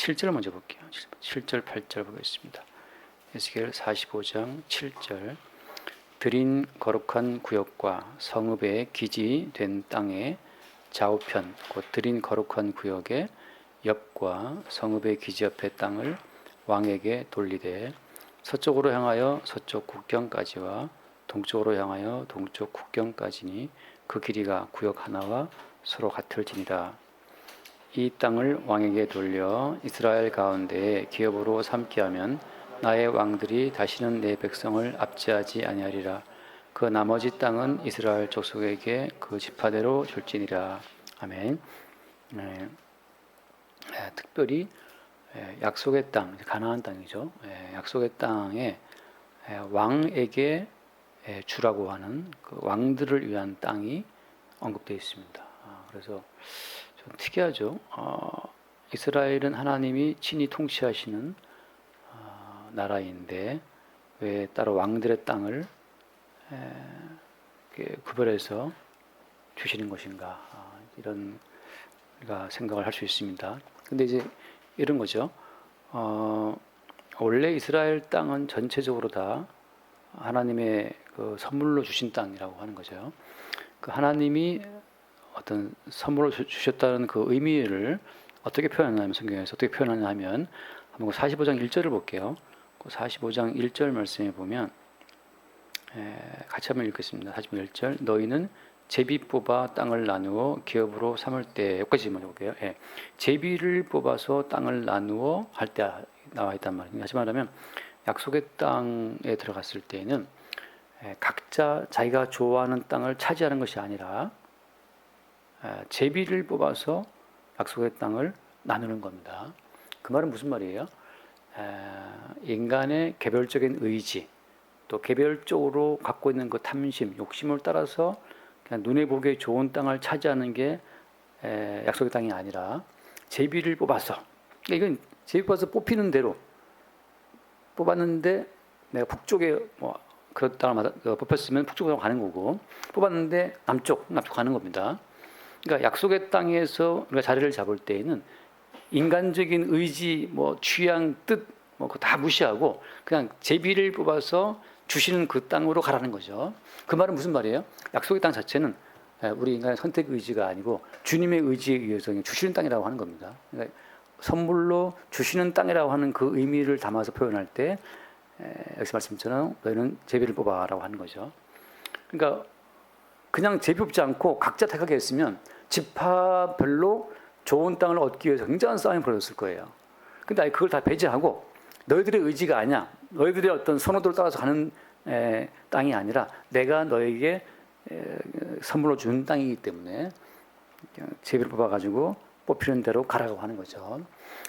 7절 먼저 볼게요. 7절 8절 보겠습니다. 에스겔 45장 7절. 드린 거룩한 구역과 성읍의 기지 된 땅의 좌우편 곧 드린 거룩한 구역의 옆과 성읍의 기지 옆의 땅을 왕에게 돌리되 서쪽으로 향하여 서쪽 국경까지와 동쪽으로 향하여 동쪽 국경까지니 그 길이가 구역 하나와 서로 같을지니라. 이 땅을 왕에게 돌려 이스라엘 가운데에 기업으로 삼게 하면 나의 왕들이 다시는 내 백성을 압제하지 아니하리라. 그 나머지 땅은 이스라엘 족속에게 그 지파대로 줄지니라. 아멘. 특별히 약속의 땅, 가나안 땅이죠. 약속의 땅에 왕에게 주라고 하는 그 왕들을 위한 땅이 언급되어 있습니다. 그래서 좀 특이하죠. 이스라엘은 하나님이 친히 통치하시는 나라인데 왜 따로 왕들의 땅을 구별해서 주시는 것인가, 이런 우리가 생각을 할 수 있습니다. 근데 이제 이런 거죠. 원래 이스라엘 땅은 전체적으로 다 하나님의 그 선물로 주신 땅이라고 하는 거죠. 그 하나님이 어떤 선물로 주셨다는 그 의미를 어떻게 표현하냐면, 성경에서 어떻게 표현하냐면 한번 45장 1절을 볼게요. 45장 1절 말씀에 보면 같이 한번 읽겠습니다. 45장 1절. 너희는 제비 뽑아 땅을 나누어 기업으로 삼을 때, 여기까지 먼저 볼게요. 제비를 뽑아서 땅을 나누어 할 때 나와 있단 말입니다. 다시 말하면 약속의 땅에 들어갔을 때에는 각자 자기가 좋아하는 땅을 차지하는 것이 아니라 제비를 뽑아서 약속의 땅을 나누는 겁니다. 그 말은 무슨 말이에요? 인간의 개별적인 의지, 또 개별적으로 갖고 있는 그 탐심, 욕심을 따라서 그냥 눈에 보기에 좋은 땅을 차지하는 게 약속의 땅이 아니라 제비를 뽑아서, 이건 제비 뽑아서 뽑히는 대로 뽑았는데 내가 북쪽에 그런 땅을 뽑혔으면 북쪽으로 가는 거고, 뽑았는데 남쪽 가는 겁니다. 그러니까 약속의 땅에서 우리가 자리를 잡을 때에는 인간적인 의지, 취향, 뜻, 그거 다 무시하고 그냥 제비를 뽑아서 주시는 그 땅으로 가라는 거죠. 그 말은 무슨 말이에요? 약속의 땅 자체는 우리 인간의 선택 의지가 아니고 주님의 의지에 의해서 주시는 땅이라고 하는 겁니다. 그러니까 선물로 주시는 땅이라고 하는 그 의미를 담아서 표현할 때 여기서 말씀처럼 너희는 제비를 뽑아라고 하는 거죠. 그러니까 그냥 제비 뽑지 않고 각자 택하게 했으면 지파별로 좋은 땅을 얻기 위해서 굉장한 싸움이 벌어졌을 거예요. 근데 그걸 다 배제하고 너희들의 의지가 아니야, 너희들의 어떤 선호도를 따라서 가는 땅이 아니라 내가 너에게 선물로 준 땅이기 때문에 제비를 뽑아가지고 뽑히는 대로 가라고 하는 거죠.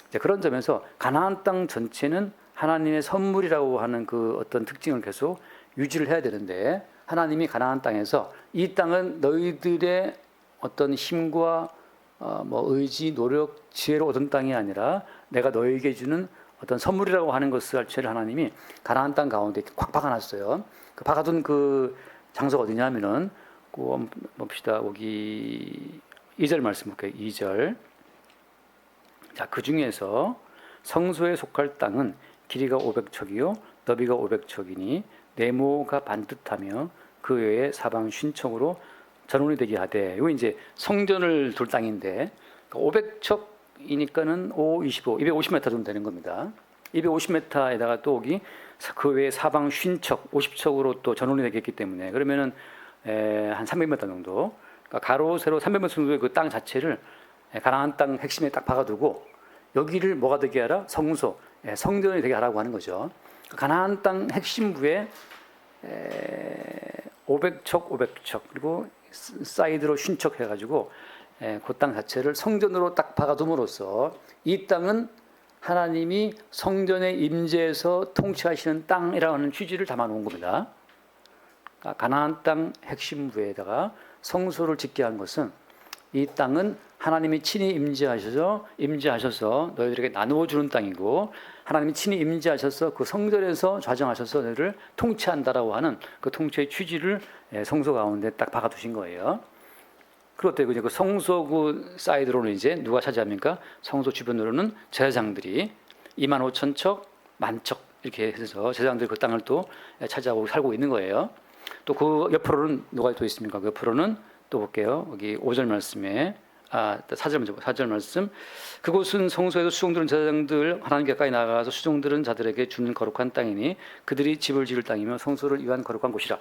이제 그런 점에서 가나안 땅 전체는 하나님의 선물이라고 하는 그 어떤 특징을 계속 유지를 해야 되는데, 하나님이 가나안 땅에서 이 땅은 너희들의 어떤 힘과 의지, 노력, 지혜로 얻은 땅이 아니라 내가 너에게 주는 어떤 선물이라고 하는 것을 하나님이 가나안 땅 가운데 꽉 박아놨어요. 그 박아둔 그 장소가 어디냐면은 봅시다. 여기 2절 말씀 볼게요. 2절. 자, 그 중에서 성소에 속할 땅은 길이가 500척이요 너비가 500척이니 네모가 반듯하며 그 외에 사방 50척으로 전원이 되게 하되, 이거 이제 성전을 둘 땅인데 500척이니까는 5, 25, 250m 정도 되는 겁니다. 250m에다가 또 여기 그 외에 사방 50척, 50척으로 또 전원이 되겠기 때문에 그러면은 한 300m 정도, 그러니까 가로 세로 300m 정도의 그 땅 자체를 가나안 땅 핵심에 딱 박아두고 여기를 뭐가 되게 하라? 성소, 성전이 되게 하라고 하는 거죠. 가나안 땅 핵심부에 500척, 500척 그리고 사이드로 50척 해가지고 그 땅 자체를 성전으로 딱 박아둠으로써 이 땅은 하나님이 성전에 임재해서 통치하시는 땅이라고 하는 취지를 담아놓은 겁니다. 가나안 땅 핵심부에다가 성소를 짓게 한 것은 이 땅은 하나님이 친히 임재하셔서 너희들에게 나누어 주는 땅이고, 하나님이 친히 임재하셔서 그 성전에서 좌정하셔서 너희를 통치한다라고 하는 그 통치의 취지를 성소 가운데 딱 박아두신 거예요. 그리고 또 그 성소 사이드로는 이제 누가 차지합니까? 성소 주변으로는 제사장들이 25,000척, 10,000척 이렇게 해서 제사장들이 그 땅을 또 차지하고 살고 있는 거예요. 또 그 옆으로는 누가 또 있습니까? 그 옆으로는 또 볼게요. 여기 5절 말씀에 4절 말씀. 그곳은 성소에서 수종들은 제사장들 하나님 가까이 나가서 수종들은 자들에게 주는 거룩한 땅이니 그들이 집을 지을 땅이며 성소를 위한 거룩한 곳이라.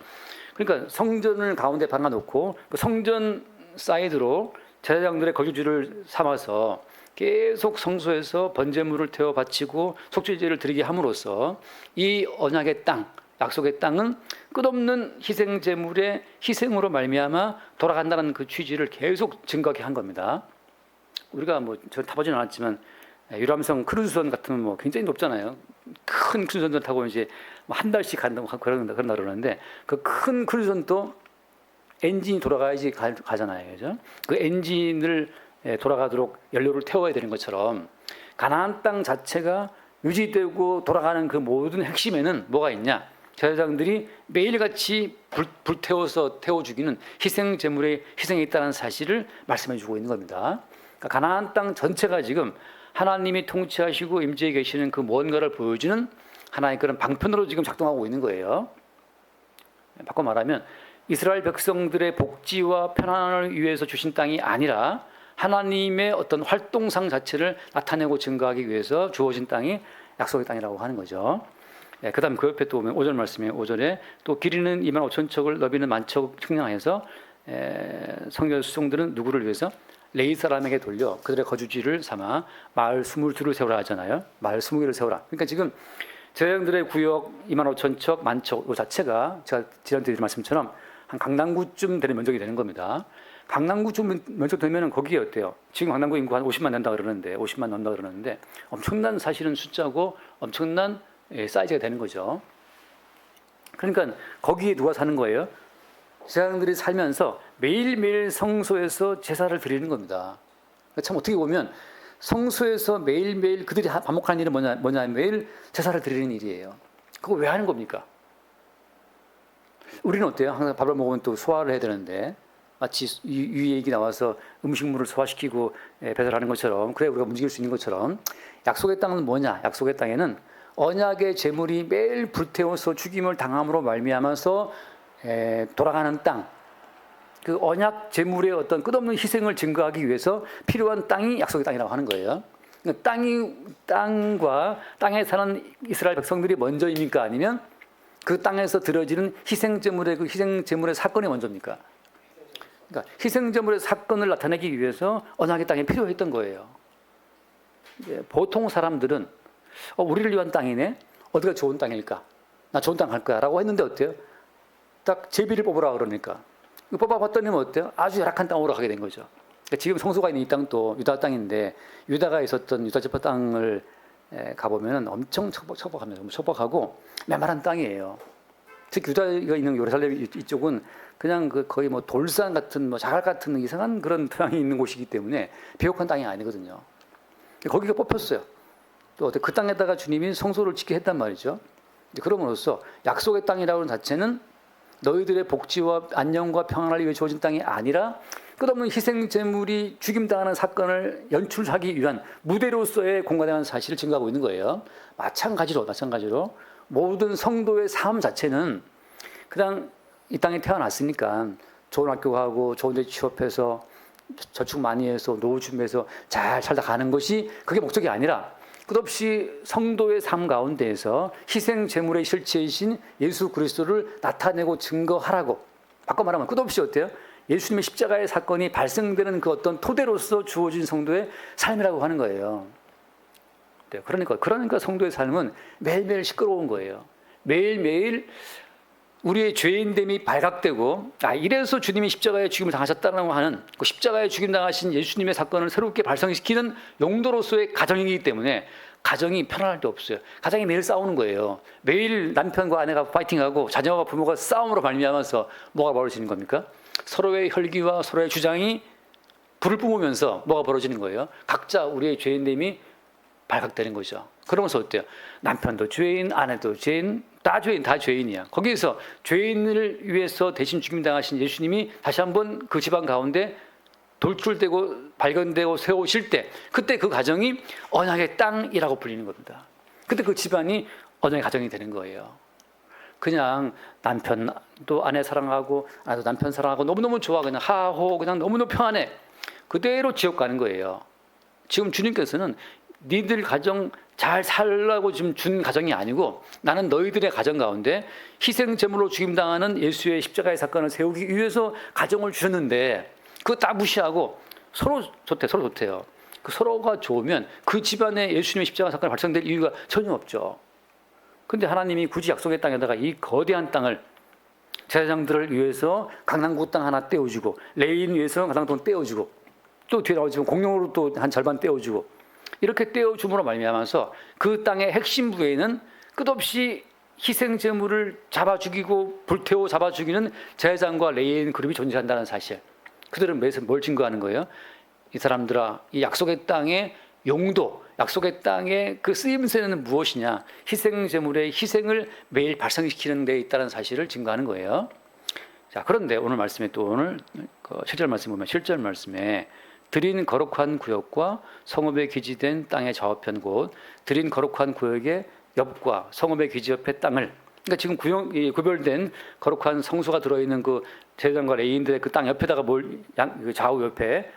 그러니까 성전을 가운데 박아놓고 그 성전 사이드로 제사장들의 거주지를 삼아서 계속 성소에서 번제물을 태워 바치고 속죄제를 드리게 함으로써 이 언약의 땅, 약속의 땅은 끝없는 희생 제물의 희생으로 말미암아 돌아간다는 그 취지를 계속 증거하게 한 겁니다. 우리가 저 타보진 않았지만 유람선 크루즈선 같은 굉장히 높잖아요. 큰 크루즈선 타고 이제 한 달씩 간다고 그런다 그러는데 그 큰 크루즈선도 엔진이 돌아가야지 가잖아요, 그죠? 그 엔진을 돌아가도록 연료를 태워야 되는 것처럼 가나안 땅 자체가 유지되고 돌아가는 그 모든 핵심에는 뭐가 있냐? 제사장들이 매일같이 불태워서 태워 죽이는 희생 제물의 희생이 있다는 사실을 말씀해 주고 있는 겁니다. 그러니까 가나안 땅 전체가 지금 하나님이 통치하시고 임재해 계시는 그 뭔가를 보여주는 하나의 그런 방편으로 지금 작동하고 있는 거예요. 바꿔 말하면 이스라엘 백성들의 복지와 편안을 위해서 주신 땅이 아니라 하나님의 어떤 활동상 자체를 나타내고 증거하기 위해서 주어진 땅이 약속의 땅이라고 하는 거죠. 그 다음 그 옆에 또 오면 5절 말씀에 5절에 또 길이는 25,000척을 너비는 10,000척 측량해서 성전 수종들은 누구를 위해서 레위 사람에게 돌려 그들의 거주지를 삼아 마을 22를 세우라 하잖아요. 마을 20개를 세우라. 그러니까 지금 제사장들의 구역 25,000척, 10,000척 이 자체가 제가 지난주에 드린 말씀처럼 한 강남구쯤 되는 면적이 되는 겁니다. 강남구쯤 면적 되면은 거기에 어때요? 지금 강남구 인구 한 50만 된다 그러는데 50만 넘는다 그러는데 엄청난 사실은 숫자고 엄청난 사이즈가 되는 거죠. 그러니까 거기에 누가 사는 거예요? 제사장들이 살면서 매일매일 성소에서 제사를 드리는 겁니다. 참 어떻게 보면 성소에서 매일매일 그들이 반복하는 일은 뭐냐 매일 제사를 드리는 일이에요. 그거 왜 하는 겁니까? 우리는 어때요? 항상 밥을 먹으면 또 소화를 해야 되는데 마치 위 얘기 나와서 음식물을 소화시키고 배설하는 것처럼 그래 우리가 움직일 수 있는 것처럼 약속의 땅은 뭐냐? 약속의 땅에는 언약의 제물이 매일 불태워서 죽임을 당함으로 말미암아서 돌아가는 땅, 그 언약 제물의 어떤 끝없는 희생을 증거하기 위해서 필요한 땅이 약속의 땅이라고 하는 거예요. 그러니까 땅과 땅에 사는 이스라엘 백성들이 먼저입니까? 아니면 그 땅에서 들어지는 희생 제물의 사건이 먼저입니까? 그러니까 희생 제물의 사건을 나타내기 위해서 언약의 땅이 필요했던 거예요. 보통 사람들은 우리를 위한 땅이네. 어디가 좋은 땅일까? 나 좋은 땅 갈 거야. 라고 했는데 어때요? 딱 제비를 뽑으라 그러니까. 뽑아봤더니 어때요? 아주 열악한 땅으로 가게 된 거죠. 그러니까 지금 성소가 있는 이 땅도 유다 땅인데 유다가 있었던 유다 지파 땅을 가보면 엄청 척박합니다. 척박하고 메마른 땅이에요. 특히 유다가 있는 예루살렘 이쪽은 그냥 거의 돌산 같은 자갈 같은 이상한 그런 토양이 있는 곳이기 때문에 비옥한 땅이 아니거든요. 거기가 뽑혔어요. 또 그 땅에다가 주님이 성소를 짓게 했단 말이죠. 그럼으로써 약속의 땅이라고 하는 자체는 너희들의 복지와 안녕과 평안을 위해 주어진 땅이 아니라 끝없는 희생 제물이 죽임당하는 사건을 연출하기 위한 무대로서의 공간이라는 사실을 증거하고 있는 거예요. 마찬가지로 모든 성도의 삶 자체는 그냥 이 땅에 태어났으니까 좋은 학교 가고 좋은 데 취업해서 저축 많이 해서 노후 준비해서 잘 살다 가는 것이 그게 목적이 아니라 끝없이 성도의 삶 가운데에서 희생 제물의 실체이신 예수 그리스도를 나타내고 증거하라고 바꿔 말하면 끝없이 어때요? 예수님의 십자가의 사건이 발생되는 그 어떤 토대로서 주어진 성도의 삶이라고 하는 거예요. 네, 그러니까 성도의 삶은 매일매일 시끄러운 거예요. 매일매일 우리의 죄인됨이 발각되고 이래서 주님이 십자가의 죽임을 당하셨다고 하는 그 십자가의 죽임 당하신 예수님의 사건을 새롭게 발생시키는 용도로서의 가정이기 때문에 가정이 편안할 데 없어요. 가정이 매일 싸우는 거예요. 매일 남편과 아내가 파이팅하고 자녀와 부모가 싸움으로 발미하면서 뭐가 벌어지는 겁니까? 서로의 혈기와 서로의 주장이 불을 뿜으면서 뭐가 벌어지는 거예요? 각자 우리의 죄인됨이 발각되는 거죠. 그러면서 어때요? 남편도 죄인, 아내도 죄인, 다 죄인이야. 거기에서 죄인을 위해서 대신 죽임당하신 예수님이 다시 한번 그 집안 가운데 돌출되고 발견되고 세우실 때 그때 그 가정이 언약의 땅이라고 불리는 겁니다. 그때 그 집안이 언약의 가정이 되는 거예요. 그냥 남편도 아내 사랑하고 아내도 남편 사랑하고 너무너무 좋아 그냥 하호 그냥 너무너무 평안해 그대로 지옥 가는 거예요. 지금 주님께서는 니들 가정 잘 살라고 지금 준 가정이 아니고 나는 너희들의 가정 가운데 희생제물로 죽임당하는 예수의 십자가의 사건을 세우기 위해서 가정을 주셨는데 그거 다 무시하고 서로 좋대요. 그 서로가 좋으면 그 집안에 예수님의 십자가 사건이 발생될 이유가 전혀 없죠. 근데 하나님이 굳이 약속의 땅에다가 이 거대한 땅을 제사장들을 위해서 강남구 땅 하나 떼어주고 레인 위해서 강남동 떼어주고 또 뒤에 나오지만 공룡으로 또 한 절반 떼어주고 이렇게 떼어줌으로 말미암아서 그 땅의 핵심 부에는 끝없이 희생 제물을 잡아 죽이고 불태워 잡아 죽이는 제사장과 레인 그룹이 존재한다는 사실. 그들은 뭘 증거하는 거예요? 이 사람들아, 이 약속의 땅의 용도, 약속의 땅의 그 쓰임새는 무엇이냐? 희생 제물의 희생을 매일 발생시키는 데 있다는 사실을 증거하는 거예요. 자, 그런데 오늘 말씀에 또 오늘 7절 말씀 보면 7절 말씀에 드린 거룩한 구역과 성읍에 기지된 땅의 좌우편 곧 드린 거룩한 구역의 옆과 성읍의 기지 옆의 땅을 그러니까 지금 구별된 거룩한 성소가 들어있는 그 제사장과 레위인들의 그 땅 옆에다가 그 좌우 옆에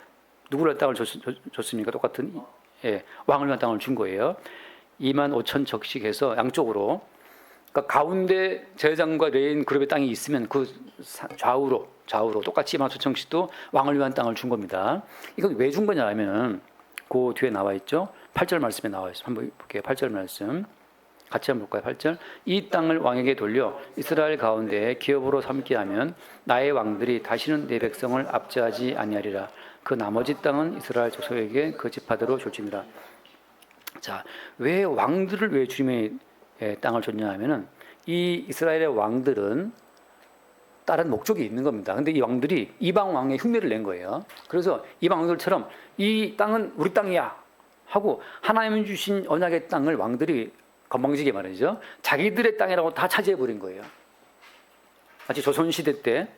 누구를 땅을 줬습니까? 똑같은 왕을 위한 땅을 준 거예요. 25,000척씩해서 양쪽으로 그러니까 가운데 제사장과 레위인 그룹의 땅이 있으면 그 좌우로 똑같이 25,000척씩도 왕을 위한 땅을 준 겁니다. 이건 왜 준 거냐면 그 뒤에 나와 있죠. 8절 말씀에 나와 있어요. 한번 볼게요. 8절 말씀 같이 한번 볼까요? 8절 이 땅을 왕에게 돌려 이스라엘 가운데 기업으로 삼게 하면 나의 왕들이 다시는 내 백성을 압제하지 아니하리라. 그 나머지 땅은 이스라엘 족속에게 그 지파대로 줄지니라. 자, 왜 왕들을 왜 주님의 땅을 줬냐 하면은 이 이스라엘의 왕들은 다른 목적이 있는 겁니다. 근데 이 왕들이 이방 왕의 흉내를 낸 거예요. 그래서 이방 왕들처럼 이 땅은 우리 땅이야 하고 하나님이 주신 언약의 땅을 왕들이 건방지게 말이죠. 자기들의 땅이라고 다 차지해 버린 거예요. 마치 조선시대 때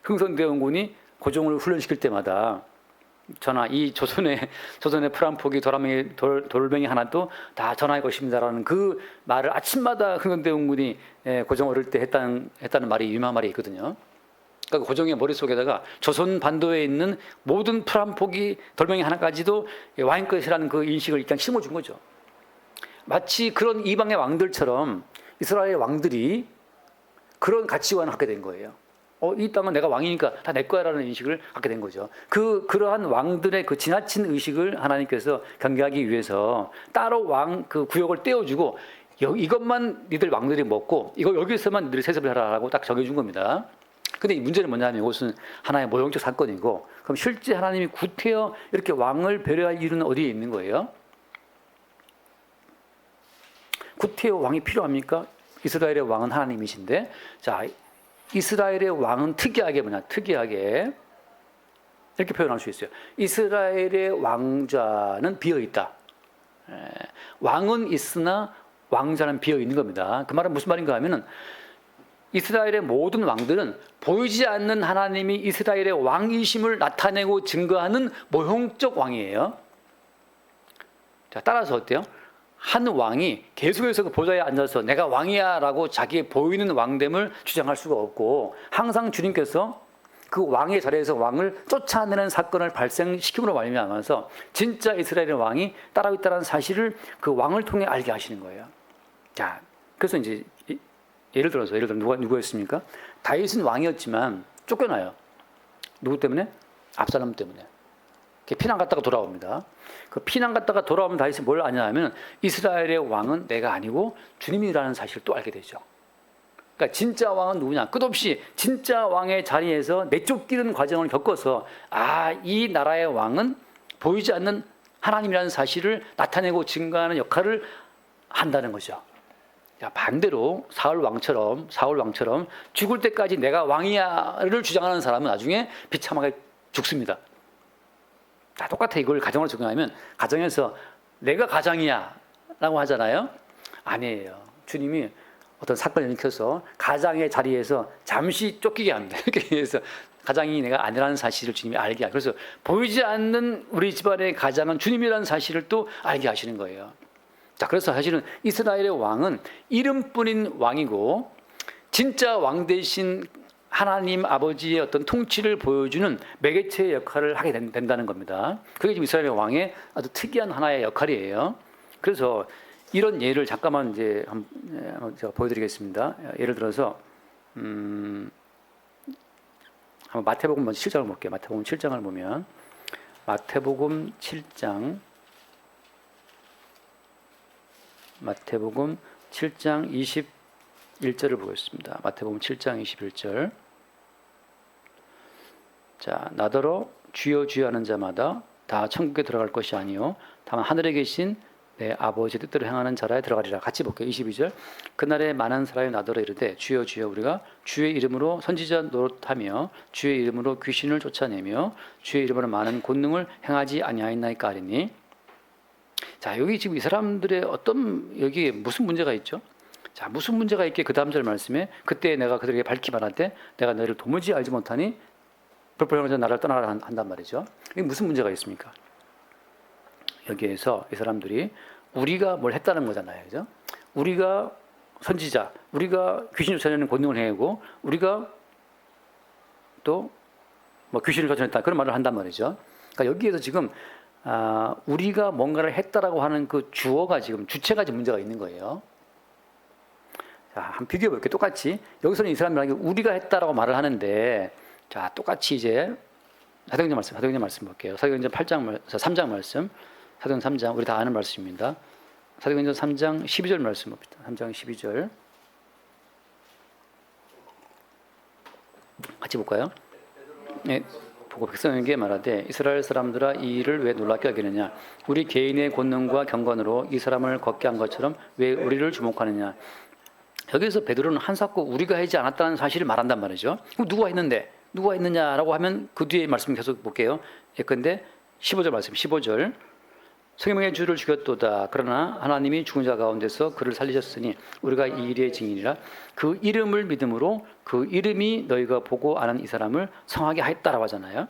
흥선대원군이 고종을 훈련시킬 때마다 이 조선의 프란포기 돌멩이 하나도 다 전하의 것입니다라는 그 말을 아침마다 흥선대원군이 고종 어릴 때 했다는 말이 유명한 말이 있거든요. 그러니까 고종의 머릿속에다가 조선 반도에 있는 모든 프란포기 돌멩이 하나까지도 왕의 것이라는 그 인식을 일단 심어준 거죠. 마치 그런 이방의 왕들처럼 이스라엘 왕들이 그런 가치관을 갖게 된 거예요. 이 땅은 내가 왕이니까 다 내 거야라는 인식을 갖게 된 거죠. 그러한 왕들의 그 지나친 의식을 하나님께서 경계하기 위해서 따로 왕 그 구역을 떼어주고 이것만 니들 왕들이 먹고 여기서만 니들이 세습을 하라고 딱 정해준 겁니다. 근데 이 문제는 뭐냐면 이것은 하나의 모형적 사건이고 그럼 실제 하나님이 구태여 이렇게 왕을 배려할 이유는 어디에 있는 거예요? 구태여 왕이 필요합니까? 이스라엘의 왕은 하나님이신데 자 이스라엘의 왕은 특이하게 이렇게 표현할 수 있어요. 이스라엘의 왕좌는 비어있다. 왕은 있으나 왕좌는 비어있는 겁니다. 그 말은 무슨 말인가 하면은 이스라엘의 모든 왕들은 보이지 않는 하나님이 이스라엘의 왕이심을 나타내고 증거하는 모형적 왕이에요. 자, 따라서 어때요? 한 왕이 계속해서 그 보좌에 앉아서 내가 왕이야 라고 자기의 보이는 왕됨을 주장할 수가 없고 항상 주님께서 그 왕의 자리에서 왕을 쫓아내는 사건을 발생시킴으로 말미암아서 진짜 이스라엘의 왕이 따라고 있다는 사실을 그 왕을 통해 알게 하시는 거예요. 자, 그래서 이제 예를 들어서 누구였습니까? 다윗은 왕이었지만 쫓겨나요. 누구 때문에? 압살롬 때문에. 피난 갔다가 돌아옵니다. 그 피난 갔다가 돌아오면 다윗이 뭘 아냐 하면 이스라엘의 왕은 내가 아니고 주님이라는 사실을 또 알게 되죠. 그러니까 진짜 왕은 누구냐? 끝없이 진짜 왕의 자리에서 내쫓기는 과정을 겪어서 이 나라의 왕은 보이지 않는 하나님이라는 사실을 나타내고 증거하는 역할을 한다는 거죠. 반대로 사울 왕처럼 죽을 때까지 내가 왕이야를 주장하는 사람은 나중에 비참하게 죽습니다. 다 똑같아. 이걸 가정으로 적용하면 가정에서 내가 가장이야 라고 하잖아요. 아니에요. 주님이 어떤 사건을 일으켜서 가장의 자리에서 잠시 쫓기게 합니다. 이렇게 해서 가장이 내가 아니라는 사실을 주님이 알게 하고, 그래서 보이지 않는 우리 집안의 가장은 주님이라는 사실을 또 알게 하시는 거예요. 자, 그래서 사실은 이스라엘의 왕은 이름뿐인 왕이고 진짜 왕 대신 하나님 아버지의 어떤 통치를 보여주는 매개체의 역할을 하게 된다는 겁니다. 그게 지금 이스라엘의 왕의 아주 특이한 하나의 역할이에요. 그래서 이런 예를 잠깐만 이제 한번 제가 보여드리겠습니다. 예를 들어서 한번 마태복음 먼저 7장을 볼게요. 마태복음 7장을 보면 마태복음 7장 21절을 보겠습니다. 마태복음 7장 21절. 자, 나더러 주여 주여 하는 자마다 다 천국에 들어갈 것이 아니요 다만 하늘에 계신 내 아버지 뜻대로 행하는 자라에 들어가리라. 같이 볼게요. 22절. 그날에 많은 사람이 나더러 이르되 주여 주여 우리가 주의 이름으로 선지자 노릇하며 주의 이름으로 귀신을 쫓아내며 주의 이름으로 많은 권능을 행하지 아니하였나이까 하리니. 자, 여기 지금 이 사람들의 어떤 여기에 무슨 문제가 있죠? 자, 무슨 문제가 있게 그 다음 절 말씀에 그때 내가 그들에게 밝히 말하되 내가 너희를 도무지 알지 못하니 불법행하자 나를 떠나라 한단 말이죠. 이게 무슨 문제가 있습니까? 여기에서 이 사람들이 우리가 뭘 했다는 거잖아요. 그죠? 우리가 선지자, 우리가 귀신 쫓아내는 권능을 행하고 우리가 또 뭐 귀신을 쫓아냈다 그런 말을 한단 말이죠. 그러니까 여기에서 지금 우리가 뭔가를 했다라고 하는 그 주어가 지금 주체가 지금 문제가 있는 거예요. 자, 한번 비교해 볼게요. 똑같이 여기서는 이 사람들에게 우리가 했다라고 말을 하는데, 자, 똑같이 이제 사도행전 말씀 볼게요. 사도행전 3장 말씀, 사도행전 3장 우리 다 아는 말씀입니다. 사도행전 3장 12절 말씀 봅니다. 3장 12절 같이 볼까요? 네, 보고 백성에게 말하되 이스라엘 사람들아 이 일을 왜 놀랍게 여기느냐? 우리 개인의 권능과 경건으로 이 사람을 걷게 한 것처럼 왜 우리를 주목하느냐? 여기서 베드로는 한사코 우리가 하지 않았다는 사실을 말한단 말이죠. 그럼 누가 했느냐라고 하면 그 뒤에 말씀 계속 볼게요. 예컨대 15절 말씀, 15절. 성경의 주를 죽였도다. 그러나 하나님이 죽은 자 가운데서 그를 살리셨으니 우리가 이 일의 증인이라. 그 이름을 믿음으로 그 이름이 너희가 보고 아는 이 사람을 성하게 하였다라고 하잖아요.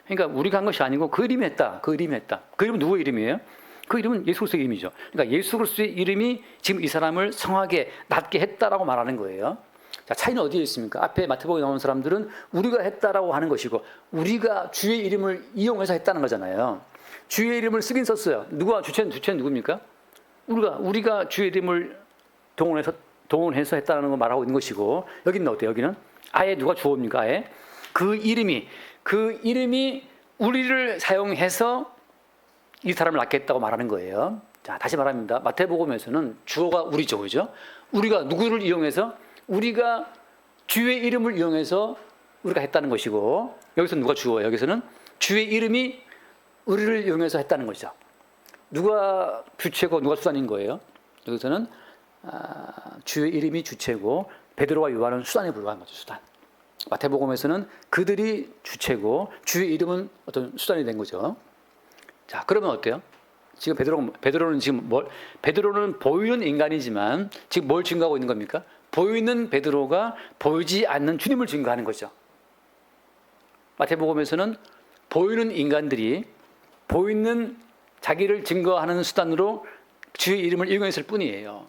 그러니까 우리가 한 것이 아니고 그 이름이 했다. 그 이름은 누구의 이름이에요? 그 이름은 예수 그리스도의 이름이죠. 그러니까 예수 그리스도의 이름이 지금 이 사람을 성하게 낫게 했다라고 말하는 거예요. 자, 차이는 어디에 있습니까? 앞에 마태복음에 나오는 사람들은 우리가 했다라고 하는 것이고 우리가 주의 이름을 이용해서 했다는 거잖아요. 주의 이름을 쓰긴 썼어요. 주체는 누굽니까? 우리가 주의 이름을 동원해서 했다는 걸 말하고 있는 것이고, 여기는 어때요? 여기는 아예 누가 주어입니까? 아예 그 이름이 우리를 사용해서 이 사람을 낫게 했다고 말하는 거예요. 자, 다시 말합니다. 마태복음에서는 주어가 우리죠, 그죠? 우리가 누구를 이용해서? 우리가 주의 이름을 이용해서 우리가 했다는 것이고, 여기서 누가 주어예요? 여기서는 주의 이름이 우리를 이용해서 했다는 것이죠. 누가 주체고 누가 수단인 거예요? 여기서는 주의 이름이 주체고 베드로와 요한은 수단에 불과한 거죠. 수단. 마태복음에서는 그들이 주체고 주의 이름은 어떤 수단이 된 거죠. 자, 그러면 어때요? 지금 베드로는 보이는 인간이지만 지금 뭘 증거하고 있는 겁니까? 보이는 베드로가 보이지 않는 주님을 증거하는 거죠. 마태복음에서는 보이는 인간들이 보이는 자기를 증거하는 수단으로 주의 이름을 이용했을 뿐이에요.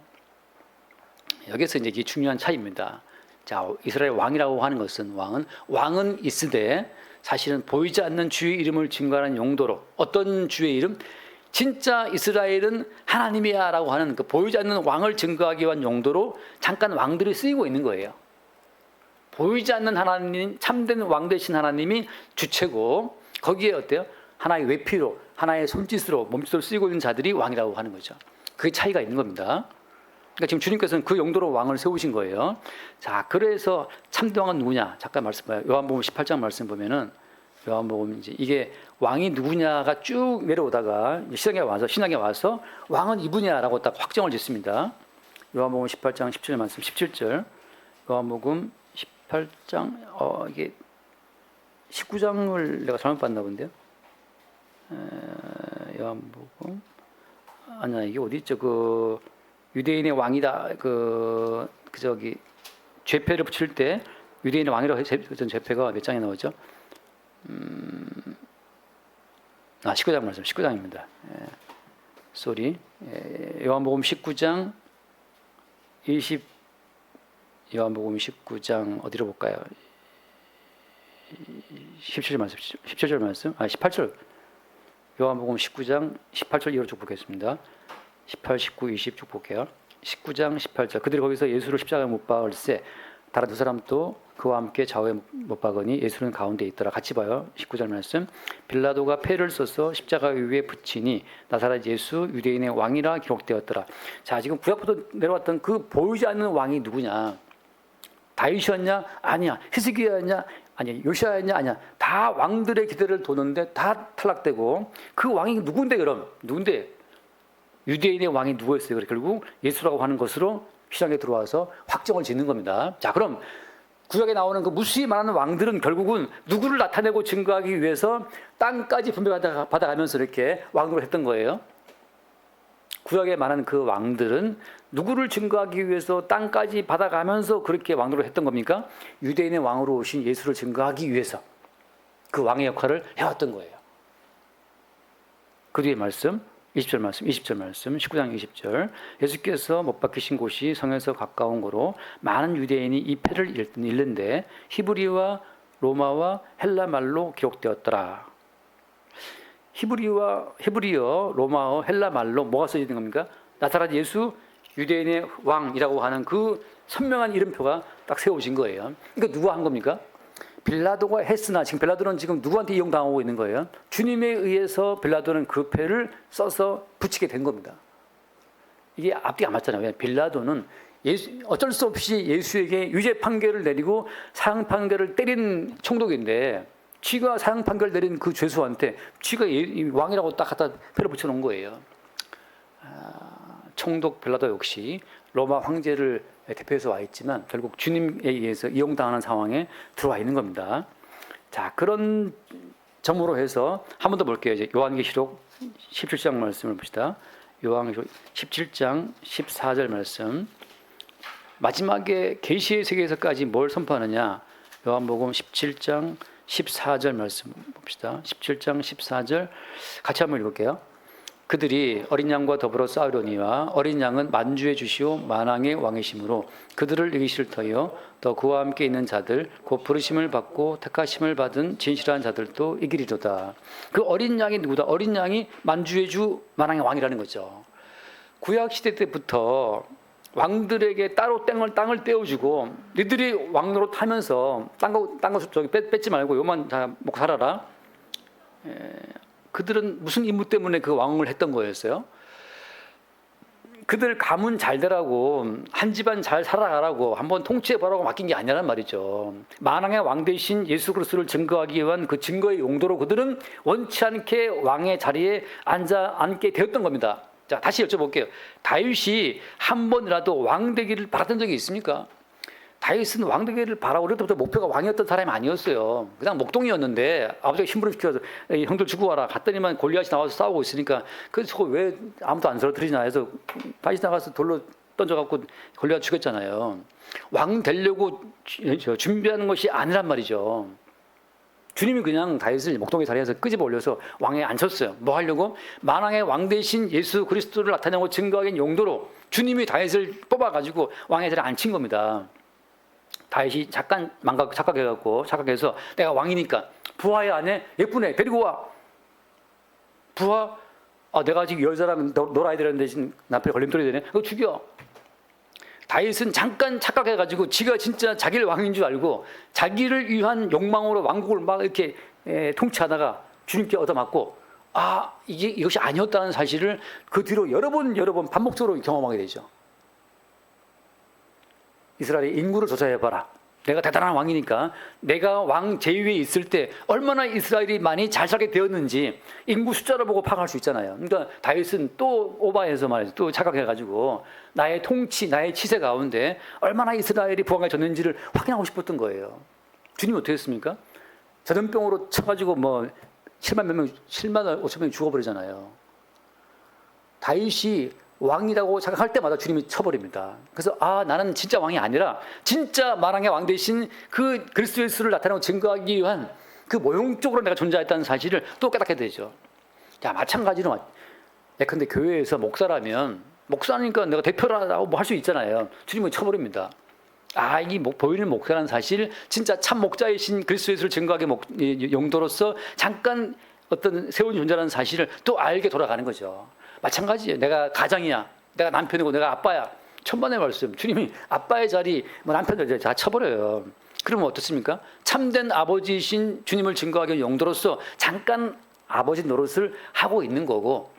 여기서 이제 이게 중요한 차이입니다. 자, 이스라엘 왕이라고 하는 것은 왕은 있으되 사실은 보이지 않는 주의 이름을 증거하는 용도로, 어떤 주의 이름? 진짜 이스라엘은 하나님이야라고 하는 그 보이지 않는 왕을 증거하기 위한 용도로 잠깐 왕들이 쓰이고 있는 거예요. 보이지 않는 하나님, 참된 왕 되신 하나님이 주체고 거기에 어때요? 하나의 외피로, 하나의 손짓으로, 몸짓으로 쓰이고 있는 자들이 왕이라고 하는 거죠. 그게 차이가 있는 겁니다. 그러니까 지금 주님께서는 그 용도로 왕을 세우신 거예요. 자, 그래서 참된 왕은 누구냐? 잠깐 말씀 봐요. 요한복음 18장 말씀 보면은 요한복음 이게 왕이 누구냐가 쭉 내려오다가 신약에 와서 왕은 이분이야라고 딱 확정을 짓습니다. 요한복음 18장 17절 말씀, 17절. 요한복음 18장 이게 19장을 내가 잘못 봤나 본데요. 요한복음 아니야, 이게 어디 있죠? 그 유대인의 왕이다. 죄패를 붙일 때 유대인의 왕이라고 했던 제패가 몇 장에 나오죠? 19장 말씀, 19장입니다. 쏘리. 요한복음 19장 요한복음 19장 어디로 볼까요? 17절 말씀, 17절 말씀, 18절. 요한복음 19장 18절 이후로 쭉 보겠습니다. 18, 19, 20 쭉 볼게요. 19장 18절. 그들이 거기서 예수를 십자가에 못 박을세 다른 두 사람도 그와 함께 좌우에 못 박으니 예수는 가운데 있더라. 같이 봐요. 19절 말씀. 빌라도가 패를 써서 십자가 위에 붙이니 나사렛 예수 유대인의 왕이라 기록되었더라. 자, 지금 구약부터 내려왔던 그 보이지 않는 왕이 누구냐? 다윗이었냐? 아니야. 히스기야였냐? 아니야. 요시아였냐? 아니야. 다 왕들의 기대를 도는데 다 탈락되고 그 왕이 누군데 그럼? 누군데? 유대인의 왕이 누구였어요? 결국 예수라고 하는 것으로 시장에 들어와서 확정을 짓는 겁니다. 자, 그럼 구약에 나오는 그 무수히 많은 왕들은 결국은 누구를 나타내고 증거하기 위해서 땅까지 분배받아가면서 이렇게 왕으로 했던 거예요. 구약에 많은 그 왕들은 누구를 증거하기 위해서 땅까지 받아가면서 그렇게 왕으로 했던 겁니까? 유대인의 왕으로 오신 예수를 증거하기 위해서 그 왕의 역할을 해왔던 거예요. 그 뒤에 말씀 20절 말씀, 20절 말씀, 19장 20절. 예수께서 못 박히신 곳이 성에서 가까운 거로 많은 유대인이 이 패를 읽는데 히브리와 로마와 헬라 말로 기록되었더라. 히브리어, 로마어, 헬라 말로 뭐가 써져 있는 겁니까? 나사렛 예수 유대인의 왕이라고 하는 그 선명한 이름표가 딱 세워진 거예요. 그러니까 누가 한 겁니까? 빌라도가 했으나 지금 빌라도는 지금 누구한테 이용당하고 있는 거예요? 주님에 의해서 빌라도는 그 패를 써서 붙이게 된 겁니다. 이게 앞뒤가 안 맞잖아요. 왜냐하면 빌라도는 어쩔 수 없이 예수에게 유죄 판결을 내리고 사형 판결을 때린 총독인데 쥐가 사형 판결을 내린 그 죄수한테 쥐가 왕이라고 딱 갖다 패를 붙여놓은 거예요. 총독 빌라도 역시 로마 황제를 대표해서 와 있지만 결국 주님에 의해서 이용당하는 상황에 들어와 있는 겁니다. 자, 그런 점으로 해서 한 번 더 볼게요. 이제 요한계시록 17장 말씀을 봅시다. 요한계시록 17장 14절 말씀. 마지막에 계시의 세계에서까지 뭘 선포하느냐? 요한복음 17장 14절 말씀 봅시다. 17장 14절 같이 한번 읽을게요. 그들이 어린 양과 더불어 싸우려니와 어린 양은 만주의 주시오 만왕의 왕이시므로 그들을 이기실 터이요 또 그와 함께 있는 자들 곧 부르심을 받고 택하심을 받은 진실한 자들도 이기리로다. 그 어린 양이 누구다? 어린 양이 만주의 주 만왕의 왕이라는 거죠. 구약 시대 때부터 왕들에게 따로 땅을 떼어주고 너희들이 왕노릇 하면서 딴 거 저기 뺏지 말고 요만 다 먹고 살아라. 그들은 무슨 임무 때문에 그 왕을 했던 거였어요? 그들 가문 잘 되라고 한 집안 잘 살아가라고 한번 통치해보라고 맡긴 게 아니란 말이죠. 만왕의 왕 대신 예수 그리스도를 증거하기 위한 그 증거의 용도로 그들은 원치 않게 왕의 자리에 앉게 되었던 겁니다. 자, 다시 여쭤볼게요. 다윗이 한 번이라도 왕 되기를 바랐던 적이 있습니까? 다윗은 왕 되기를 바라고 어릴 때부터 목표가 왕이었던 사람이 아니었어요. 그냥 목동이었는데 아버지가 심부름 시켜서 형들 죽고 와라 갔더니만 골리앗이 나와서 싸우고 있으니까 그래서 왜 아무도 안 쓰러뜨리나 해서 다윗이 나가서 돌로 던져갖고 골리앗 죽였잖아요. 왕 되려고 준비하는 것이 아니란 말이죠. 주님이 그냥 다윗을 목동의 자리에서 끄집어 올려서 왕에 앉혔어요. 뭐 하려고? 만왕의 왕 대신 예수 그리스도를 나타내고 증거하기 용도로 주님이 다윗을 뽑아가지고 왕의 자리에 앉힌 겁니다. 다윗이 잠깐 착각해서 내가 왕이니까 부하의 아내 예쁜 애 데리고 와. 부하? 내가 지금 10사람 놀아야 되는데 지금 남편이 걸림돌이 되네. 그거 죽여. 다윗은 잠깐 착각해가지고 지가 진짜 자기를 왕인 줄 알고 자기를 위한 욕망으로 왕국을 막 이렇게 통치하다가 주님께 얻어맞고 이것이 아니었다는 사실을 그 뒤로 여러 번 반복적으로 경험하게 되죠. 이스라엘의 인구를 조사해봐라. 내가 대단한 왕이니까 내가 왕 제위에 있을 때 얼마나 이스라엘이 많이 잘 살게 되었는지 인구 숫자를 보고 파악할 수 있잖아요. 그러니까 다윗은 또 오바해서 말이죠. 또 착각해가지고 나의 통치, 나의 치세 가운데 얼마나 이스라엘이 부강해졌는지를 확인하고 싶었던 거예요. 주님이 어떻게 했습니까? 전염병으로 쳐가지고 7만 5천 명이 죽어버리잖아요. 다윗이 왕이라고 생각할 때마다 주님이 쳐버립니다. 그래서 나는 진짜 왕이 아니라 진짜 만왕의 왕 대신 그 그리스도 예수를 나타내고 증거하기 위한 그 모형적으로 내가 존재했다는 사실을 또 깨닫게 되죠. 자, 마찬가지로 예컨대 교회에서 목사니까 내가 대표라고 뭐 할 수 있잖아요. 주님은 쳐버립니다. 이 보이는 목사라는 사실, 진짜 참 목자이신 그리스도 예수를 증거하기 용도로서 잠깐 어떤 세운 존재라는 사실을 또 알게 돌아가는 거죠. 마찬가지예요. 내가 가장이야, 내가 남편이고 내가 아빠야. 천만의 말씀, 주님이 아빠의 자리, 남편의 자리 다 쳐버려요. 그러면 어떻습니까? 참된 아버지이신 주님을 증거하기 용도로서 잠깐 아버지 노릇을 하고 있는 거고,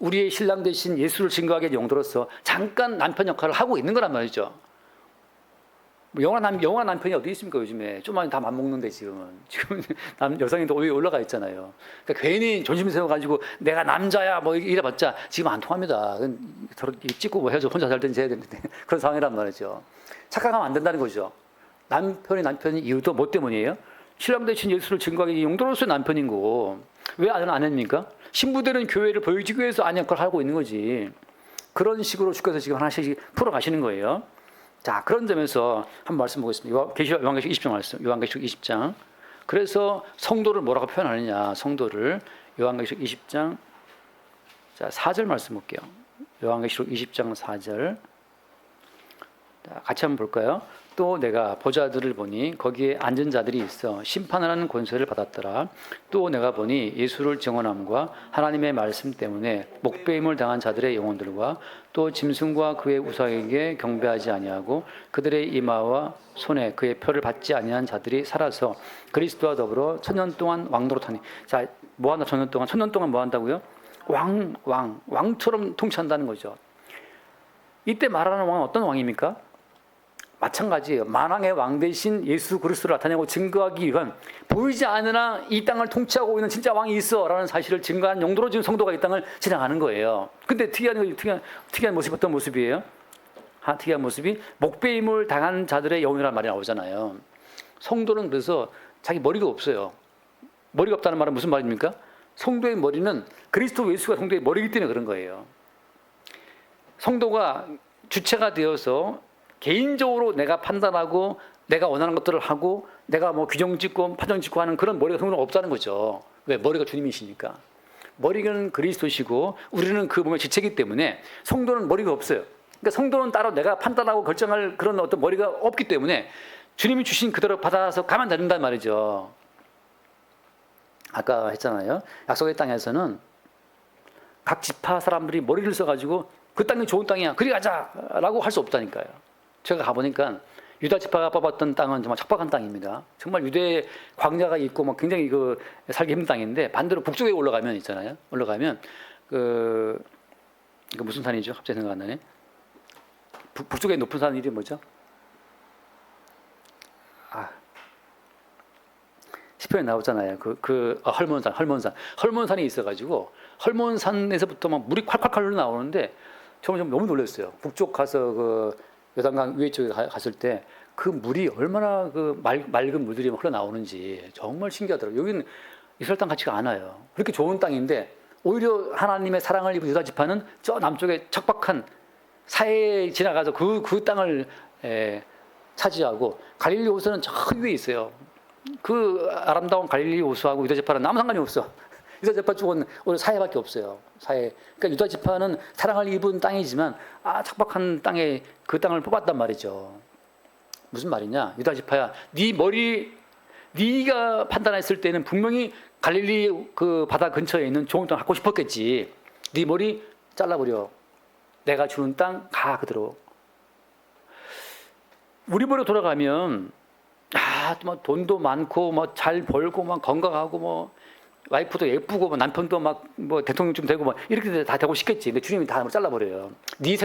우리의 신랑 되신 예수를 증거하기 용도로서 잠깐 남편 역할을 하고 있는 거란 말이죠. 영원한 남편이 어디 있습니까? 요즘에 좀만 다 맘먹는데 지금 여성이 더 위에 올라가 있잖아요. 그러니까 괜히 존심 세워가지고 내가 남자야 뭐 이래봤자 지금 안 통합니다. 서로 찍고 뭐 헤어져 혼자 살 때는 해야 되는데 그런 상황이란 말이죠. 착각하면 안 된다는 거죠. 남편이 이유도 뭐 때문이에요? 신랑 되신 예수를 증거하기 용도로서 남편인 거고, 왜 아내입니까? 신부들은 교회를 보여주기 위해서 아내 역할을 하고 있는 거지. 그런 식으로 주께서 지금 하나씩 풀어가시는 거예요. 자, 그런 점에서 한번 말씀 보겠습니다. 요한계시록 20장 말씀. 요한계시록 20장. 그래서 성도를 뭐라고 표현하느냐? 성도를 요한계시록 20장, 자, 4절 말씀 볼게요. 요한계시록 20장 4절. 자, 같이 한번 볼까요? 또 내가 보좌들을 보니 거기에 앉은 자들이 있어 심판을 하는 권세를 받았더라. 또 내가 보니 예수를 증언함과 하나님의 말씀 때문에 목배임을 당한 자들의 영혼들과 또 짐승과 그의 우상에게 경배하지 아니하고 그들의 이마와 손에 그의 표를 받지 아니한 자들이 살아서 그리스도와 더불어 천년 동안 왕노릇하니. 자, 뭐한다? 천년 동안 뭐 한다고요? 왕처럼 통치한다는 거죠. 이때 말하는 왕은 어떤 왕입니까? 마찬가지예요. 만왕의 왕 대신 예수 그리스도를 나타내고 증거하기 위한, 보이지 않으나 이 땅을 통치하고 있는 진짜 왕이 있어 라는 사실을 증거하는 용도로 지금 성도가 이 땅을 지나가는 거예요. 근데 특이한 모습이 어떤 모습이에요? 특이한 모습이 목배임을 당한 자들의 영이라는 말이 나오잖아요. 성도는 그래서 자기 머리가 없어요. 머리가 없다는 말은 무슨 말입니까? 성도의 머리는 그리스도 예수가 성도의 머리이기 때문에 그런 거예요. 성도가 주체가 되어서 개인적으로 내가 판단하고 내가 원하는 것들을 하고 내가 뭐 규정 짓고 파정 짓고 하는 그런 머리가 성도는 없다는 거죠. 왜? 머리가 주님이시니까. 머리는 그리스도시고 우리는 그 몸의 지체이기 때문에 성도는 머리가 없어요. 그러니까 성도는 따로 내가 판단하고 결정할 그런 어떤 머리가 없기 때문에 주님이 주신 그대로 받아서 가면 된단 말이죠. 아까 했잖아요. 약속의 땅에서는 각 지파 사람들이 머리를 써가지고 그 땅이 좋은 땅이야, 그리 가자라고 할 수 없다니까요. 제가 가보니까 유다 지파가 뽑았던 땅은 정말 척박한 땅입니다. 정말 유대 광야가 있고 뭐 굉장히 살기 힘든 땅인데, 반대로 북쪽에 올라가면 있잖아요. 올라가면 그 무슨 산이죠? 갑자기 생각 안 나네. 북쪽에 높은 산 이름이 뭐죠? 시편에 나오잖아요. 헐몬산이 있어가지고 헐몬산에서부터 막 물이 콸콸콸 흘러나오는데 저는 너무 놀랐어요. 북쪽 가서 요단강 위에 쪽에 갔을 때 그 물이 얼마나 맑은 물들이 흘러나오는지 정말 신기하더라고요. 여기는 이스라엘 땅 같지가 않아요. 그렇게 좋은 땅인데 오히려 하나님의 사랑을 입은 유다 지파는 저 남쪽에 척박한 사해에 지나가서 그 땅을 차지하고, 갈릴리 호수는 저 위에 있어요. 그 아름다운 갈릴리 호수하고 유다 지파는 아무 상관이 없어. 유다 지파 쪽은 오히려 사해밖에 없어요. 사해. 그러니까 유다 지파는 사랑을 입은 땅이지만 척박한 땅에 그 땅을 뽑았단 말이죠. 무슨 말이냐? 유다 지파야, 네가 판단했을 때는 분명히 갈릴리 그 바다 근처에 있는 좋은 땅 갖고 싶었겠지. 네 머리 잘라버려. 내가 주는 땅 가 그대로. 우리 머리로 돌아가면 뭐 돈도 많고 뭐 잘 벌고 막 건강하고 뭐 와이프도 예쁘고 뭐 남편도 막 뭐 대통령 좀 되고 뭐 이렇게 다 되고 싶겠지. 근데 주님이 다 잘라버려요. 네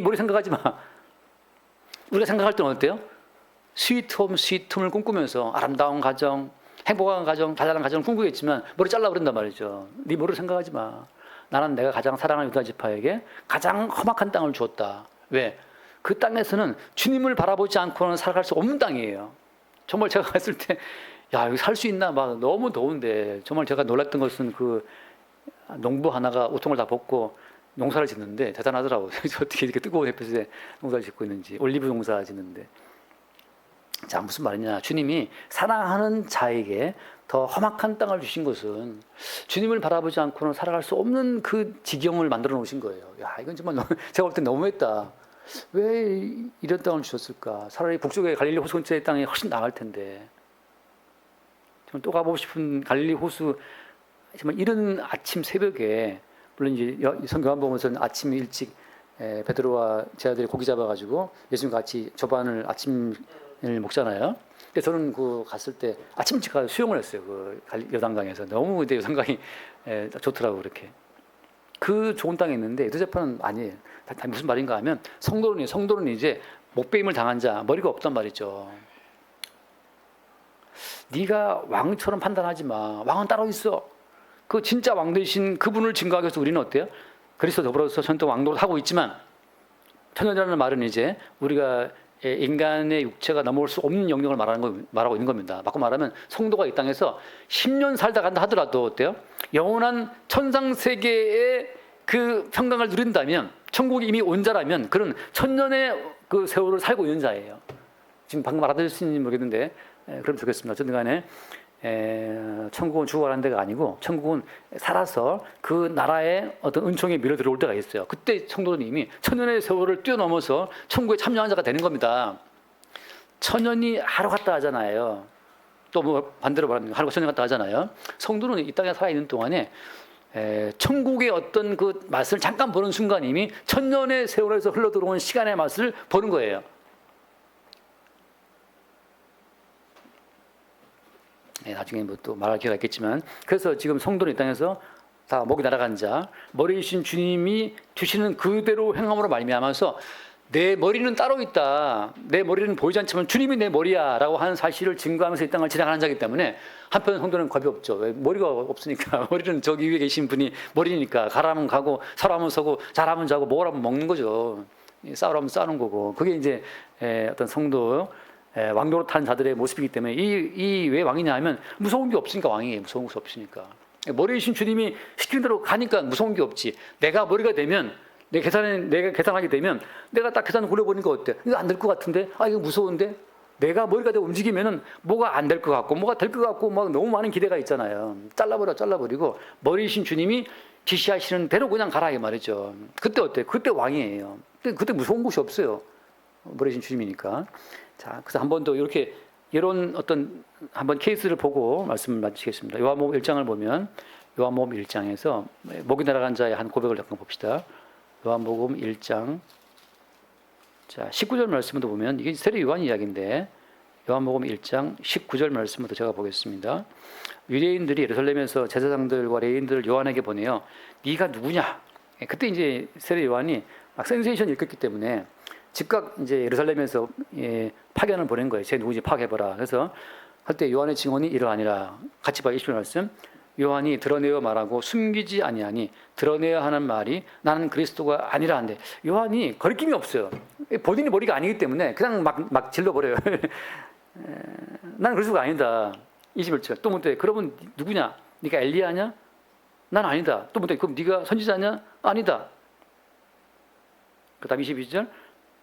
머리 생각하지 마. 우리가 생각할 때는 어때요? 스위트홈을 꿈꾸면서 아름다운 가정, 행복한 가정, 다자란 가정을 꿈꾸겠지만 머리 잘라버린단 말이죠. 네 머리를 생각하지 마. 나는 내가 가장 사랑하는 유다 지파에게 가장 험악한 땅을 주었다. 왜? 그 땅에서는 주님을 바라보지 않고는 살아갈 수 없는 땅이에요. 정말 제가 갔을 때 여기 살 수 있나 막 너무 더운데, 정말 제가 놀랐던 것은 그 농부 하나가 우통을 다 벗고 농사를 짓는데 대단하더라고요. 어떻게 이렇게 뜨거운 햇빛에 농사를 짓고 있는지. 올리브 농사 짓는데. 자, 무슨 말이냐. 주님이 사랑하는 자에게 더 험악한 땅을 주신 것은 주님을 바라보지 않고는 살아갈 수 없는 그 지경을 만들어 놓으신 거예요. 야, 이건 정말 제가 볼 때 너무했다. 왜 이런 땅을 주셨을까? 차라리 북쪽의 갈릴리 호수 근처의 땅이 훨씬 나을 텐데. 저는 또 가보고 싶은 갈릴리 호수, 정말 이른 아침 새벽에, 물론 이제 성경 보면서는 아침 일찍 베드로와 제 아들이 고기 잡아가지고 예수님과 같이 저반을 아침을 먹잖아요. 근데 저는 그 갔을 때 아침 일찍 가서 수영을 했어요. 그 여단강에서. 너무 근데 여단강이 좋더라고, 그렇게. 그 좋은 땅에 있는데 유대자파는 아니에요. 무슨 말인가 하면 성도는 이제 목배임을 당한 자, 머리가 없단 말이죠. 네가 왕처럼 판단하지 마. 왕은 따로 있어. 그 진짜 왕 되신 그분을 증거하기 위해서 우리는 어때요? 그리스도 더불어서 전통 왕도를 하고 있지만, 천년이라는 말은 이제 우리가 인간의 육체가 넘어올 수 없는 영역을 말하고 있는 겁니다. 바꿔 말하면 성도가 이 땅에서 10년 살다 간다 하더라도 어때요? 영원한 천상세계의 그 평강을 누린다면, 천국이 이미 온 자라면 그런 천년의 그 세월을 살고 있는 자예요. 지금 방금 알아들으시는지 모르겠는데, 그럼 좋겠습니다. 어쨌든 간에 천국은 죽어가는 데가 아니고 천국은 살아서 그 나라의 어떤 은총에 밀어 들어올 때가 있어요. 그때 성도는 이미 천년의 세월을 뛰어넘어서 천국에 참여한 자가 되는 겁니다. 천년이 하루 갔다 하잖아요. 또 뭐 반대로 말하면 하루가 천년 갔다 하잖아요. 성도는 이 땅에 살아있는 동안에 천국의 어떤 그 맛을 잠깐 보는 순간 이미 천년의 세월에서 흘러들어온 시간의 맛을 보는 거예요. 나중에 뭐 또 말할 기회가 있겠지만, 그래서 지금 성도는 이 땅에서 다 목이 날아간 자, 머리이신 주님이 주시는 그대로 행함으로 말미암아서 내 머리는 따로 있다, 내 머리는 보이지 않지만 주님이 내 머리야 라고 하는 사실을 증거하면서 이 땅을 지나가는 자이기 때문에 한편 성도는 겁이 없죠. 왜? 머리가 없으니까. 머리는 저기 위에 계신 분이 머리니까 가라면 가고 서라면 서고 자라면 자고 먹으라면 먹는 거죠. 싸우라면 싸우는 거고. 그게 이제 어떤 성도 왕도로 탄 자들의 모습이기 때문에 이 왜 왕이냐 하면 무서운 게 없으니까 왕이에요. 무서운 것이 없으니까. 머리이신 주님이 시키는 대로 가니까 무서운 게 없지. 내가 머리가 되면, 내가 계산하게 되면 내가 딱 계산을 굴려보니까 어때? 이거 안 될 것 같은데? 아, 이거 무서운데? 내가 머리가 되고 움직이면은 뭐가 안 될 것 같고 뭐가 될 것 같고 막 너무 많은 기대가 있잖아요. 잘라버리고 머리이신 주님이 지시하시는 대로 그냥 가라 이 말이죠. 그때 어때? 그때 왕이에요. 그때 무서운 것이 없어요. 머리이신 주님이니까. 자, 그래서 한 번 더 이렇게 이런 어떤 한번 케이스를 보고 말씀을 마치겠습니다. 요한복음 1장을 보면 요한복음 1장에서 목이 날아간 자의 한 고백을 잠깐 봅시다. 요한복음 1장 자 19절 말씀부터 보면 이게 세례 요한 이야기인데 요한복음 1장 19절 말씀부터 제가 보겠습니다. 유대인들이 예루살렘에서 제사장들과 레위인들을 요한에게 보내요. 네가 누구냐? 그때 이제 세례 요한이 막 센세이션 일으켰기 때문에 즉각 이제 예루살렘에서 파견을 보낸 거예요. 쟤 누구지 파악해봐라. 그래서 할 때 요한의 증언이 이러하니라. 같이 봐 20절 말씀. 요한이 드러내어 말하고 숨기지 아니하니 드러내야 하는 말이 나는 그리스도가 아니라 한데, 요한이 거리낌이 없어요. 본인이 머리가 아니기 때문에 그냥 막 질러버려요. 나는 그리스도가 아니다. 21절. 또 묻대. 그러면 누구냐? 네가 엘리야냐? 난 아니다. 또 묻대. 그럼 네가 선지자냐? 아니다. 그 다음 22절.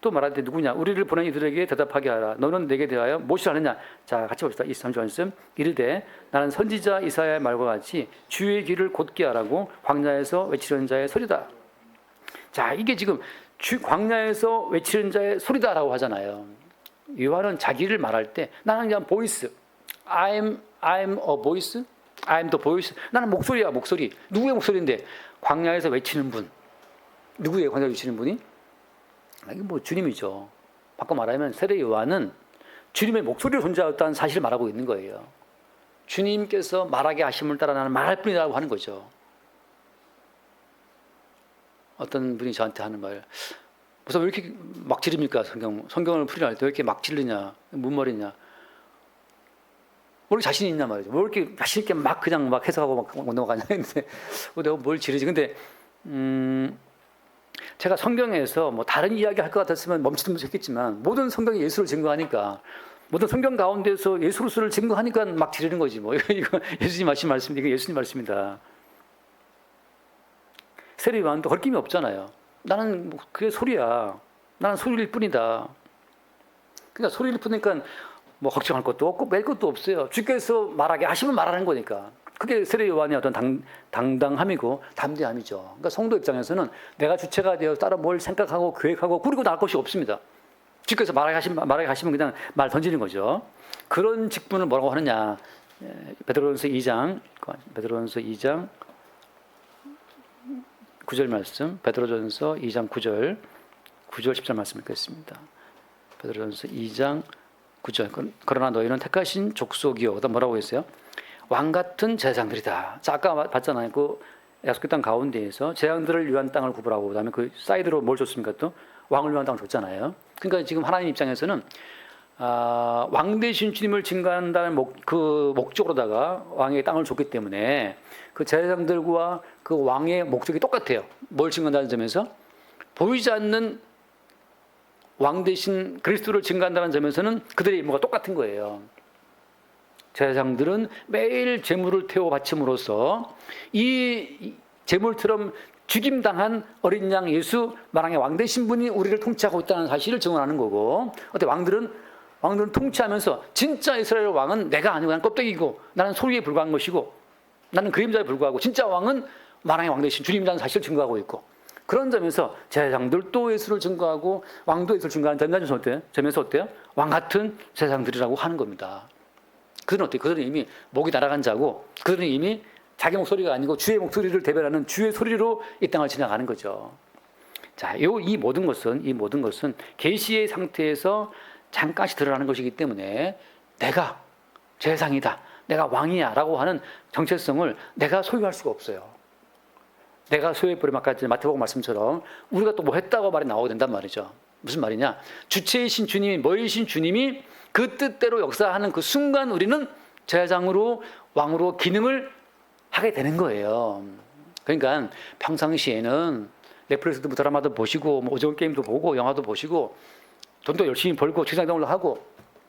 또 말할 때 누구냐? 우리를 보낸 이들에게 대답하게 하라. 너는 내게 대하여 무엇을 하느냐? 자, 같이 봅시다. 23절 말씀. 이르되 나는 선지자 이사야의 말과 같이 주의 길을 곧게 하라고 광야에서 외치는 자의 소리다. 자, 이게 지금 광야에서 외치는 자의 소리다라고 하잖아요. 요한은 자기를 말할 때 나는 그냥 보이스. I'm a voice. I'm the voice. 나는 목소리야, 목소리. 누구의 목소리인데? 광야에서 외치는 분. 누구의 광야에서 외치는 분이? 이게 뭐 주님이죠. 바꿔 말하면 세례 요한은 주님의 목소리로 존재하였다는 사실을 말하고 있는 거예요. 주님께서 말하게 하심을 따라 나는 말할 뿐이라고 하는 거죠. 어떤 분이 저한테 하는 말, 무슨 왜 이렇게 막 지릅니까? 성경을 풀이할 때 왜 이렇게 막 지르냐? 뭔 말이냐? 왜 이렇게 자신이 있냐 말이죠. 왜 이렇게 자신 있게 막 그냥 막 해석하고 막 넘어가냐 했는데 내가 뭘 지르지? 근데 제가 성경에서 뭐 다른 이야기 할 것 같았으면 멈추면 했겠지만 모든 성경이 예수를 증거하니까, 모든 성경 가운데서 예수를 증거하니까 막 지르는 거지 뭐. 이거 예수님 하신 말씀, 이거 예수님 말씀이다. 세례 요한도 헐김이 없잖아요. 나는 그게 소리야. 나는 소리일 뿐이다. 그러니까 소리일 뿐이니까 뭐 걱정할 것도 없고 맬 것도 없어요. 주께서 말하게 하시면 말하는 거니까. 그게 세례 요한의 어떤 당당함이고 담대함이죠. 그러니까 성도 입장에서는 내가 주체가 되어 따로 뭘 생각하고 계획하고 꾸리고 나갈 것이 없습니다. 주께서 말하게 하시면 그냥 말 던지는 거죠. 그런 직분을 뭐라고 하느냐? 베드로전서 2장 9절 말씀, 베드로전서 2장 9절 10절 말씀 읽겠습니다. 베드로전서 2장 9절. 그러나 너희는 택하신 족속이요. 그다음 뭐라고 했어요? 왕 같은 제사장들이다. 자, 아까 봤잖아요. 그 약속의 땅 가운데에서 제사장들을 위한 땅을 구분하고 그다음에 그 사이드로 뭘 줬습니까? 또 왕을 위한 땅을 줬잖아요. 그러니까 지금 하나님 입장에서는 왕 대신 주님을 증거한다는 그 목적으로다가 왕의 땅을 줬기 때문에 그 제사장들과 그 왕의 목적이 똑같아요. 뭘 증거한다는 점에서 보이지 않는 왕 대신 그리스도를 증거한다는 점에서는 그들의 임무가 똑같은 거예요. 제사장들은 매일 제물을 태워 바침으로써 이 제물처럼 죽임당한 어린 양 예수 만왕의 왕 되신 분이 우리를 통치하고 있다는 사실을 증언하는 거고, 어때? 왕들은 통치하면서 진짜 이스라엘 왕은 내가 아니고 난 껍데기고 나는 소리에 불과한 것이고 나는 그림자에 불과하고 진짜 왕은 만왕의 왕 되신 주님이라는 사실을 증거하고 있고, 그런 점에서 제사장들도 예수를 증거하고 왕도 예수를 증거하는 점에서 어때요? 왕 같은 제사장들이라고 하는 겁니다. 그들은 어때요? 그들은 이미 목이 날아간 자고 그들은 이미 자기 목소리가 아니고 주의 목소리를 대변하는 주의 소리로 이 땅을 지나가는 거죠. 자, 이 모든 것은 계시의 상태에서 잠깐씩 드러나는 것이기 때문에 내가 제사장이다, 내가 왕이야라고 하는 정체성을 내가 소유할 수가 없어요. 내가 소유해버리면 아까 마태복음 말씀처럼 우리가 또 뭐 했다고 말이 나오게 된단 말이죠. 무슨 말이냐? 주체이신 주님이, 뭐이신 주님이 그 뜻대로 역사하는 그 순간 우리는 제사장으로 왕으로 기능을 하게 되는 거예요. 그러니까 평상시에는 넷플릭스도 드라마도 보시고 뭐 오징어 게임도 보고 영화도 보시고 돈도 열심히 벌고 직장생활도 하고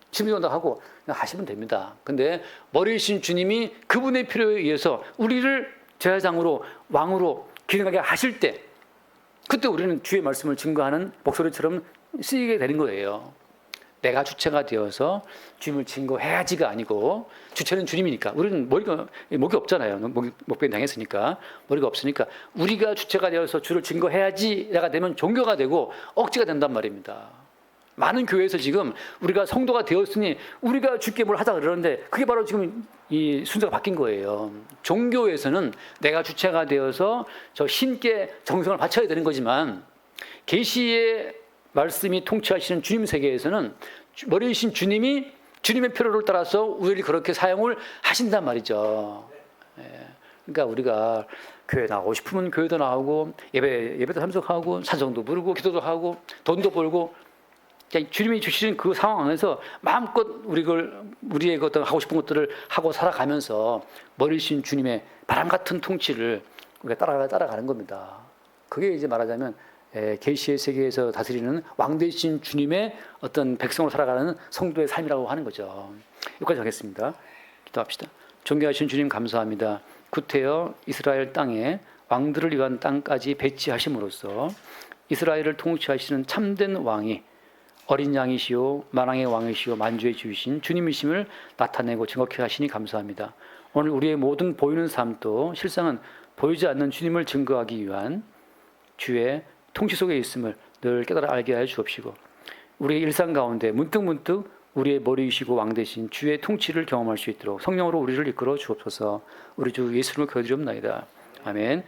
취미생활도 하고 그냥 하시면 됩니다. 근데 머리이신 주님이 그분의 필요에 의해서 우리를 제사장으로 왕으로 기능하게 하실 때 그때 우리는 주의 말씀을 증거하는 목소리처럼 쓰이게 되는 거예요. 내가 주체가 되어서 주님을 증거해야지가 아니고, 주체는 주님이니까 우리는 목이 없잖아요. 목변 당했으니까 머리가 없으니까 우리가 주체가 되어서 주를 증거해야지가 되면 종교가 되고 억지가 된단 말입니다. 많은 교회에서 지금 우리가 성도가 되었으니 우리가 주께 뭘 하자 그러는데 그게 바로 지금 이 순서가 바뀐 거예요. 종교에서는 내가 주체가 되어서 저 신께 정성을 바쳐야 되는 거지만 계시의 말씀이 통치하시는 주님 세계에서는 머리이신 주님이 주님의 필요를 따라서 우리를 그렇게 사용을 하신단 말이죠. 그러니까 우리가 교회 나가고 싶으면 교회도 나오고 예배도 참석하고 찬송도 부르고 기도도 하고 돈도 벌고, 주님이 주시는 그 상황 안에서 마음껏 우리의 어떤 하고 싶은 것들을 하고 살아가면서 머리이신 주님의 바람 같은 통치를 우리가 따라가는 겁니다. 그게 이제 말하자면 계시의 세계에서 다스리는 왕 되신 주님의 어떤 백성으로 살아가는 성도의 삶이라고 하는 거죠. 여기까지 하겠습니다. 기도합시다. 존귀하신 주님 감사합니다. 구태여 이스라엘 땅에 왕들을 위한 땅까지 배치하심으로써 이스라엘을 통치하시는 참된 왕이 어린 양이시오 만왕의 왕이시오 만주의 주이신 주님이심을 나타내고 증거케 하시니 감사합니다. 오늘 우리의 모든 보이는 삶도 실상은 보이지 않는 주님을 증거하기 위한 주의 통치 속에 있음을 늘 깨달아 알게 하여 주옵시고, 우리의 일상 가운데 문득문득 우리의 머리이시고 왕 되신 주의 통치를 경험할 수 있도록 성령으로 우리를 이끌어 주옵소서. 우리 주 예수님을 거드리옵나이다. 아멘.